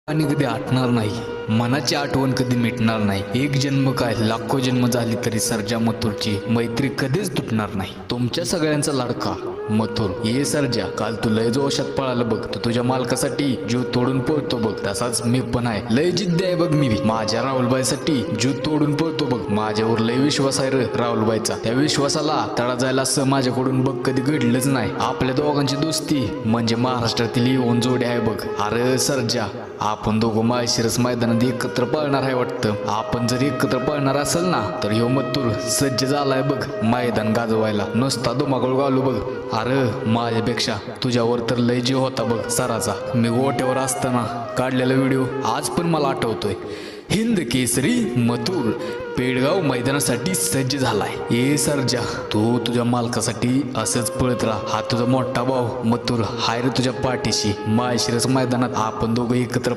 आणि कधी आटणार नाही, मनाची आठवण कधी मिटणार नाही. एक जन्म काय लाखो जन्म झाली तरी सर्जा मथुरची मैत्री कधीच तुटणार नाही. तुमच्या सगळ्यांचा लाडका मथुर. ये सर्जा, काल तू लय जोशात पळालं बघ. तू तुझ्या मालकासाठी जीव तोडून पळतो बघ. तसाच मी पण आहे, लय जिद्द आहे बघ. मी माझ्या राहुलबाईसाठी जीव तोडून पळतो बघ. माझ्यावर लय विश्वास आहे रे राहुलबाईचा. त्या विश्वासाला तडा जायला असं माझ्याकडून बघ कधी घडलंच नाही. आपल्या दोघांची दोस्ती म्हणजे महाराष्ट्रातील येऊन जोडी आहे बघ. अरे सर्जा, आपण दोघं माळशिरस मैदानात एकत्र पळणार आहे वाटतं. आपण जर एकत्र पळणार असेल ना तर ह्यो मथुर सज्ज झालाय बघ मैदान गाजवायला. नुसता धुमाकूळ घालू बघ. अरे माझ्यापेक्षा तुझ्यावर तर लय जीव होता बघ सराचा. मी गोट्यावर असताना काढलेला व्हिडिओ आज पण मला आठवतोय. हिंद केसरी मथुर पेडगाव मैदानासाठी सज्ज झालाय. ए सर्जा, तू तुझ्या मालकासाठी असंच पळत राहा. हा तुझा मोठा भाऊ मथुर हाय रे तुझ्या पाठीशी. माळशिरस मैदानात आपण दोघं एकत्र